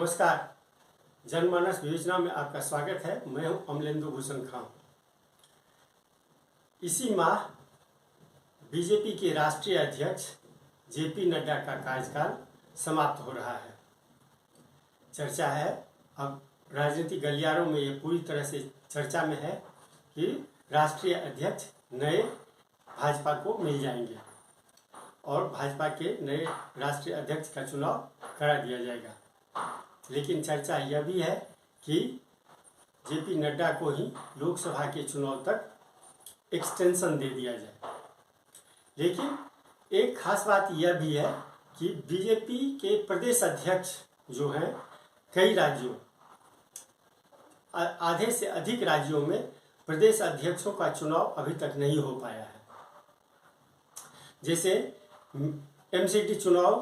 नमस्कार। जनमानस योजना में आपका स्वागत है। मैं हूं अमलेंदु भूषण खां। इसी माह बीजेपी के राष्ट्रीय अध्यक्ष जेपी नड्डा का कार्यकाल समाप्त हो रहा है। चर्चा है, अब राजनीतिक गलियारों में ये पूरी तरह से चर्चा में है कि राष्ट्रीय अध्यक्ष नए भाजपा को मिल जाएंगे और भाजपा के नए राष्ट्रीय अध्यक्ष का चुनाव करा दिया जाएगा। लेकिन चर्चा यह भी है कि जेपी नड्डा को ही लोकसभा के चुनाव तक एक्सटेंशन दे दिया जाए। लेकिन एक खास बात यह भी है कि बीजेपी के प्रदेश अध्यक्ष जो हैं कई राज्यों, आधे से अधिक राज्यों में प्रदेश अध्यक्षों का चुनाव अभी तक नहीं हो पाया है। जैसे एमसीडी चुनाव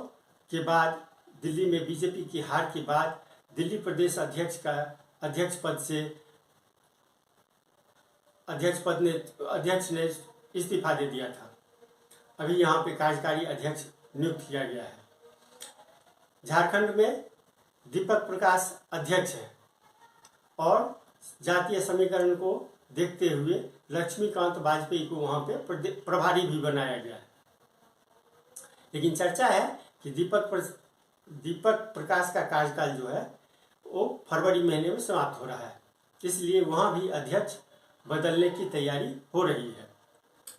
के बाद दिल्ली में बीजेपी की हार के बाद दिल्ली प्रदेश अध्यक्ष ने इस्तीफा दे दिया था। अभी यहाँ पे कार्यकारी अध्यक्ष नियुक्त किया गया है। झारखंड में दीपक प्रकाश अध्यक्ष है और जातीय समीकरण को देखते हुए लक्ष्मीकांत वाजपेयी को वहाँ पे प्रभारी भी बनाया गया है। लेकिन चर्चा है कि दीपक प्रकाश का कार्यकाल जो है वो फरवरी महीने में समाप्त हो रहा है, इसलिए वहाँ भी अध्यक्ष बदलने की तैयारी हो रही है।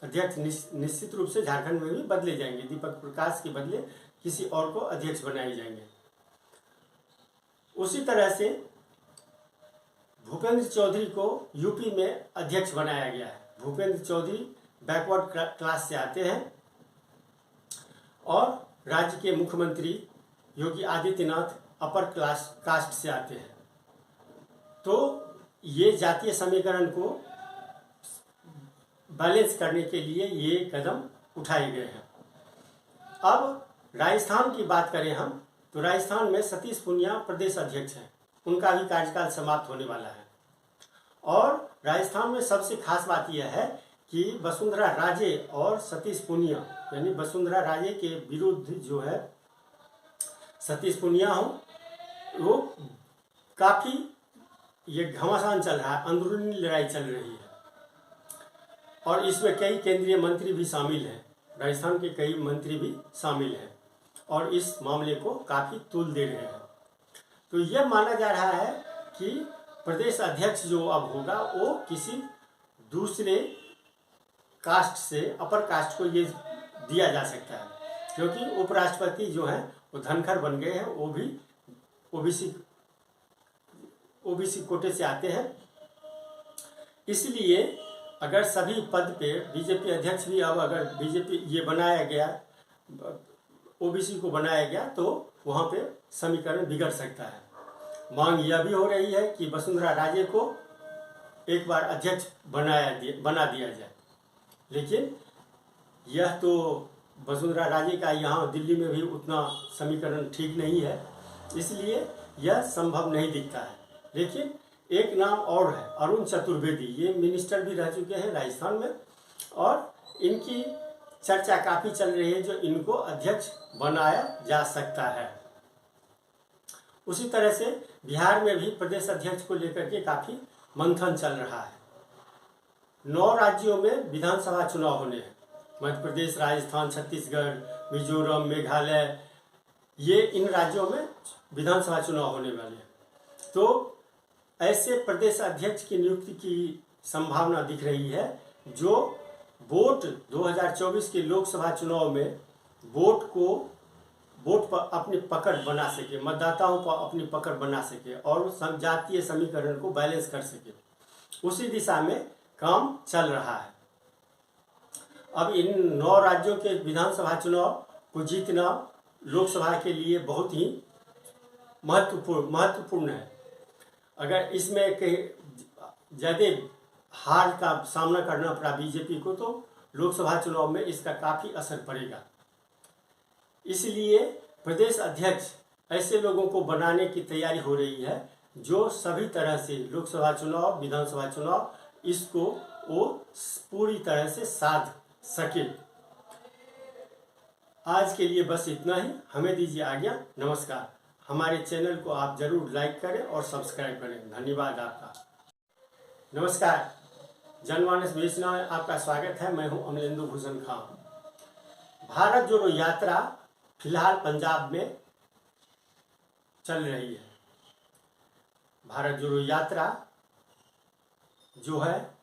अध्यक्ष निश्चित रूप से झारखंड में भी बदले जाएंगे। दीपक प्रकाश के बदले किसी और को अध्यक्ष बनाए जाएंगे। उसी तरह से भूपेंद्र चौधरी को यूपी में अध्यक्ष बनाया गया है। भूपेंद्र चौधरी बैकवर्ड क्लास से आते हैं और राज्य के मुख्यमंत्री योगी आदित्यनाथ अपर कास्ट से आते हैं। तो ये जातीय समीकरण को बैलेंस करने के लिए ये कदम उठाए गए हैं। अब राजस्थान की बात करें हम, तो राजस्थान में सतीश पूनिया प्रदेश अध्यक्ष हैं। उनका भी कार्यकाल समाप्त होने वाला है। और राजस्थान में सबसे खास बात यह है कि वसुंधरा राजे और सतीश पूनिया, यानी वसुंधरा राजे के विरुद्ध जो है सतीश पूनिया हो, वो काफ़ी ये घमासान चल रहा है, अंदरूनी लड़ाई चल रही है। और इसमें कई केंद्रीय मंत्री भी शामिल हैं, राजस्थान के कई मंत्री भी शामिल हैं और इस मामले को काफ़ी तूल दे रहे हैं। तो यह माना जा रहा है कि प्रदेश अध्यक्ष जो अब होगा वो किसी दूसरे कास्ट से, अपर कास्ट को ये दिया जा सकता है, क्योंकि उपराष्ट्रपति जो हैं वो धनखड़ बन गए हैं। वो भी ओबीसी कोटे से आते हैं। इसलिए अगर सभी पद पे बीजेपी अध्यक्ष भी, अब अगर बीजेपी ये बनाया गया, ओबीसी को बनाया गया, तो वहाँ पे समीकरण बिगड़ सकता है। मांग यह भी हो रही है कि वसुंधरा राजे को एक बार अध्यक्ष बना दिया जाए। लेकिन यह तो वसुंधरा राजे का यहाँ दिल्ली में भी उतना समीकरण ठीक नहीं है, इसलिए यह संभव नहीं दिखता है। लेकिन एक नाम और है, अरुण चतुर्वेदी। ये मिनिस्टर भी रह चुके हैं राजस्थान में और इनकी चर्चा काफ़ी चल रही है जो इनको अध्यक्ष बनाया जा सकता है। उसी तरह से बिहार में भी प्रदेश अध्यक्ष को लेकर के काफ़ी मंथन चल रहा है। 9 राज्यों में विधानसभा चुनाव होने हैं। मध्य प्रदेश, राजस्थान, छत्तीसगढ़, मिजोरम, मेघालय, ये इन राज्यों में विधानसभा चुनाव होने वाले हैं। तो ऐसे प्रदेश अध्यक्ष की नियुक्ति की संभावना दिख रही है जो वोट 2024 के लोकसभा चुनाव में वोट पर अपनी पकड़ बना सके, मतदाताओं पर अपनी पकड़ बना सके और जातीय समीकरण को बैलेंस कर सके। उसी दिशा में काम चल रहा है। अब इन 9 राज्यों के विधानसभा चुनाव को जीतना लोकसभा के लिए बहुत ही महत्वपूर्ण है। अगर इसमें ज़्यादा हार का सामना करना पड़ा बीजेपी को, तो लोकसभा चुनाव में इसका काफ़ी असर पड़ेगा। इसलिए प्रदेश अध्यक्ष ऐसे लोगों को बनाने की तैयारी हो रही है जो सभी तरह से लोकसभा चुनाव, विधानसभा चुनाव, इसको वो पूरी तरह से साध सके। आज के लिए बस इतना ही। हमें दीजिए आज्ञा। नमस्कार। हमारे चैनल को आप जरूर लाइक करें और सब्सक्राइब करें। धन्यवाद आपका। नमस्कार, जनमानस वेचना में आपका स्वागत है। मैं हूं अमलेंदु भूषण खां। भारत जोड़ो यात्रा फिलहाल पंजाब में चल रही है। भारत जोड़ो यात्रा जो है